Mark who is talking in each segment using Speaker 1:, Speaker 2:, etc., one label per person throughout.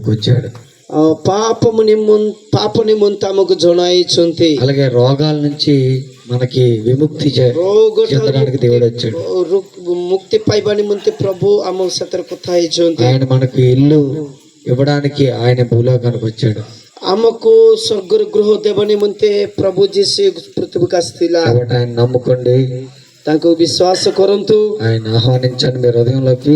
Speaker 1: వచ్చాడు.
Speaker 2: పాప నిమిత్త ଆମକୁ ଜଣାଇଛନ୍ତି.
Speaker 1: అలాగే రోగాల నుంచి మనకి విముక్తి చెందడానికి దేవుడు వచ్చాడు.
Speaker 2: ముక్తి ପାଇବା ନିମନ୍ତେ ପ୍ରଭୁ ଆମ ସାଥିରେ କଥା ହେଇଛନ୍ତି.
Speaker 1: ఆయన మనకు ఇల్లు ఇవ్వడానికి ఆయన భూలోకానికి వచ్చాడు.
Speaker 2: ଆମକୁ ସ୍ୱର୍ଗର ଗୃହ ଦେବା ନିମନ୍ତେ ପ୍ରଭୁ ଯୀଶୁ ପୃଥିବୀକୁ ଆସିଥିଲା.
Speaker 1: కాబట్టి ఆయన నమ్ముకోండి,
Speaker 2: ତାଙ୍କୁ ବିଶ୍ୱାସ କରନ୍ତୁ,
Speaker 1: ఆయన ఆహ్వానించండి మీ హృదయంలోకి.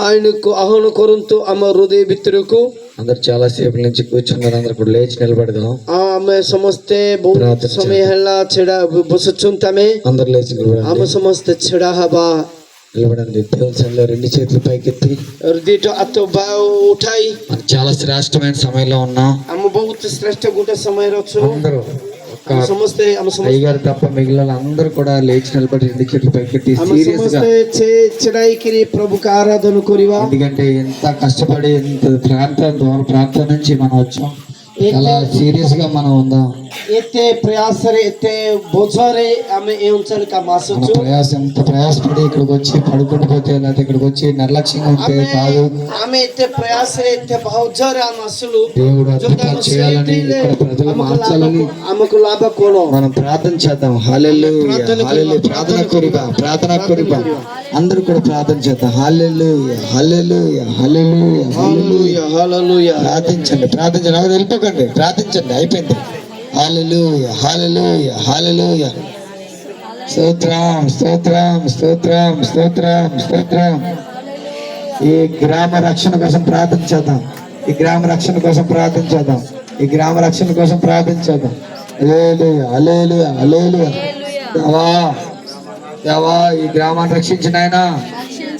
Speaker 2: ఆయనకు ఆహ్వాన କରନ୍ତୁ ଆମ ହୃଦୟ ଭିତରକୁ.
Speaker 1: అందరు చాలా సేపు నుంచి కూర్చున్నారు, అందరు కూడా లేచి నిలబడదాం.
Speaker 2: ଆମେ ସମସ୍ତେ ବହୁତ ସମୟ ହେଲା ଛିଡ଼ା ବସୁଛନ୍ତି.
Speaker 1: అందరు లేచి
Speaker 2: ଆମେ ସମସ୍ତେ ଛିଡ଼ା ହେବା.
Speaker 1: నిలబడండి. దేవుని సన్నిధిలో రెండు చేతులు పైకెత్తి
Speaker 2: ଦିଟା ହାତ ଉଠାଇ
Speaker 1: మనం చాలా శ్రేష్టమైన సమయంలో ఉన్నాం.
Speaker 2: ଆମେ ବହୁତ ଶ୍ରେଷ୍ଠ ଗୋଟେ ସମୟରେ ଅଛୁ.
Speaker 1: అందరూ
Speaker 2: ସମସ୍ତେ
Speaker 1: అయ్యగారు తప్ప మిగిలిన అందరూ కూడా లేచి నిలబడి రెండు చేతులు పైకెత్తి సీరియస్ గా
Speaker 2: ଛିଡ଼ାଇକିରି ప్రభుకు ఆరాధన କରିବା.
Speaker 1: ఎందుకంటే ఇంత కష్టపడి ఇంత ప్రాంతం నుంచి మనం వచ్చాం, చాలా సీరియస్ గా మనం ఉందాం.
Speaker 2: ଏତେ ପ୍ରୟାସରେ ଏତେ ବୋଝରେ ଆମେ ଏ ଅଞ୍ଚଳକୁ ଆସୁଛୁ.
Speaker 1: ఎంత ప్రయాసపడి ఇక్కడికి వచ్చి పడుకుంటూ పోతే లేకపోతే ఇక్కడికి వచ్చి నిర్లక్ష్యంగా ఉంటే కాదు.
Speaker 2: ଆମେ ଏତେ ପ୍ରୟାସରେ ଏତେ ବୋଝରେ ଆମେ ଆସିଲୁ.
Speaker 1: దేవుడు అద్భుతాలు చేయాలని, ఇక్కడ ప్రజలు మార్చాలని
Speaker 2: ଆମକୁ లాభ କଣ?
Speaker 1: మనం ప్రార్థన చేద్దాం. హల్లెలూయా హల్లెలూయా. ప్రార్థన కొరిబా అందరూ కూడా ప్రార్థన చేద్దాం. హల్లెలూయా హల్లెలూయా హల్లెలూయా
Speaker 2: హల్లెలూయా హల్లెలూయా.
Speaker 1: ప్రార్థించండి. నాకు వెళ్ళిపోకండి, ప్రార్థించండి. అయిపోయింది. హల్లెలూయా హల్లెలూయా హల్లెలూయా. స్తోత్రం స్తోత్రం స్తోత్రం స్తోత్రం స్తోత్రం. ఈ గ్రామ రక్షణ కోసం ప్రార్థన చేద్దాం. ఈ గ్రామ రక్షణ కోసం ప్రార్థన చేద్దాం. ఈ గ్రామ రక్షణ కోసం ప్రార్థన చేద్దాం. హల్లెలూయా హల్లెలూయా హల్లెలూయా. దేవా దేవా ఈ గ్రామాన్ని రక్షించిన ఆయన,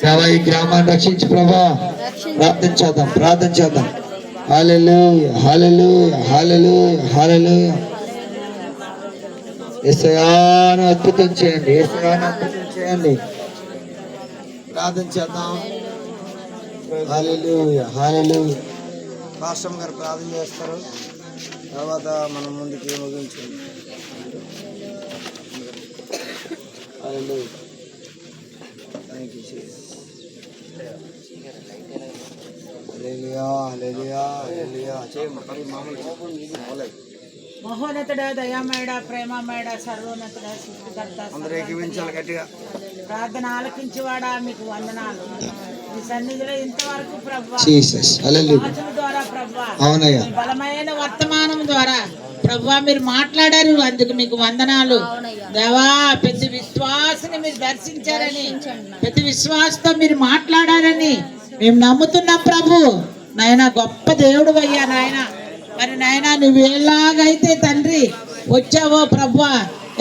Speaker 1: దేవా ఈ గ్రామాన్ని రక్షించి ప్రభా. ప్రార్థన చేద్దాం. హల్లెలూయా హల్లెలూయా హల్లెలూయా హల్లెలూయా. యేసయ్యాను అద్భుతం చేయండి, యేసయ్యాను అద్భుతం చేయండి. ప్రార్థన చేద్దాం. హల్లెలూయా హల్లెలూయా.
Speaker 2: భాషమ్ గారు ప్రార్థన చేస్తారు, తర్వాత మనం ముందుకి ముగించండి. హల్లెలూయా. Thank you Jesus.
Speaker 3: మహోన్నతుడ, దయామేడ, ప్రేమమేడ, సర్వోన్నతుడ, సృష్టికర్త, ప్రార్థన ఆలకించేవాడా మీకు వందనాలు. మీ సన్నిధిలో ఇంతవరకు ప్రభువా ద్వారా ప్రభువా బలమైన వర్తమానం ద్వారా ప్రభువా మీరు మాట్లాడారు, అందుకు మీకు వందనాలు. దేవా ప్రతి విశ్వాసని మీరు దర్శించారని, ప్రతి విశ్వాసతో మీరు మాట్లాడారని మేము నమ్ముతున్నాం ప్రభు. నాయన గొప్ప దేవుడు అయ్యా నాయన. మరి నాయన నువ్వు ఎలాగైతే తండ్రి వచ్చావో ప్రభువా,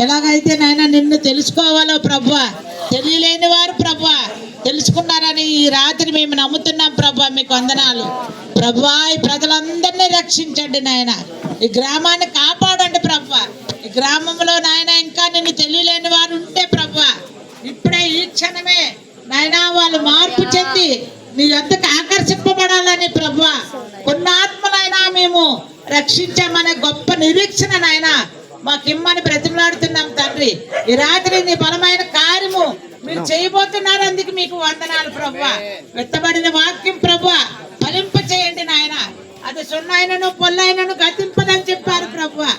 Speaker 3: ఎలాగైతే నాయన నిన్ను తెలుసుకోవాలో ప్రభువా, తెలియలేని వారు ప్రభువా తెలుసుకున్నారని ఈ రాత్రి మేము నమ్ముతున్నాం ప్రభువా. మీకు వందనాలు ప్రభువా. ఈ ప్రజలందరినీ రక్షించండి నాయన. ఈ గ్రామాన్ని కాపాడండి ప్రభువా. ఈ గ్రామంలో నాయన ఇంకా నిన్ను తెలియలేని వారు ఉంటే ప్రభువా, ఇప్పుడే ఈ క్షణమే నాయన వాళ్ళు మార్పు చెంది నీ యొద్దకు ఆకర్షింపబడాలని ప్రభువా. కొన్ని ఆత్మలైనా మేము రక్షించామనే గొప్ప నిరీక్షణ నాయన మాకిమ్మని బ్రతిమలాడుతున్నాం తండ్రి. ఈ రాత్రి నీ బలమైన కార్యము మీరు చేయబోతున్నారు, అందుకు మీకు వందనాలు ప్రభువా. వెత్తబడిన వాక్యం ప్రభువా ఫలింప చేయండి నాయన. అది సున్నైనను పొల్లైనను గతింపదని చెప్పారు ప్రభువా.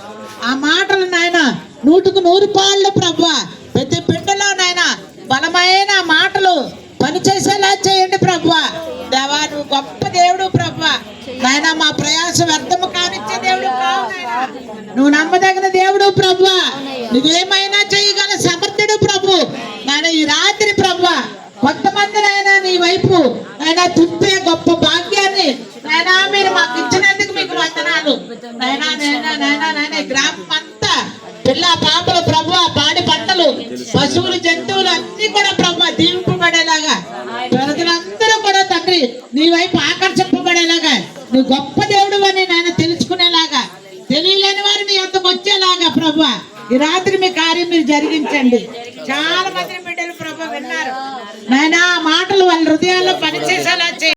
Speaker 3: ఆ మాటలు నాయన 100కు 100 ప్రభువా ప్రతి బిడ్డలో నాయన బలమైన మాటలు పనిచేసేలా చేయండి ప్రభువా. దేవా నువ్వు గొప్ప దేవుడు ప్రభువా. నాయన మా ప్రయాస వ్యర్థము కానిచ్చే దేవుడు కావు నాయన. నువ్వు నమ్మదగిన దేవుడు ప్రభువా. నువ్వేమైనా చేయగల సమర్థుడు ప్రభు. నాయన ఈ రాత్రి ప్రభువా కొంతమంది నాయన నీ వైపు నాయన తిప్పే గొప్ప భాగ్యాన్ని నాయన మీరు మాకు ఇచ్చినందుకు మీకు వందనాలు నాయన. నాయన గ్రామం అంతా పిల్ల పాపలు ప్రభువా, పాడి పంటలు, పశువులు, జంతువులు అన్ని కూడా ప్రభువా దీవింపబడేలాగా, ప్రజలందరూ కూడా తండ్రి నీ వైపు ఆకర్షింపబడేలాగా, నువ్వు గొప్ప దేవుడు అని నాయన తెలుసుకునేలాగా, తెలియలేని వారు నీ వద్దకు వచ్చేలాగా ప్రభువా ఈ రాత్రి మీ కార్యం మీరు జరిగించండి. చాలా మంది బిడ్డలు ప్రభు విన్నారు నాయన. మాటలు వాళ్ళ హృదయాల్లో పనిచేసేలా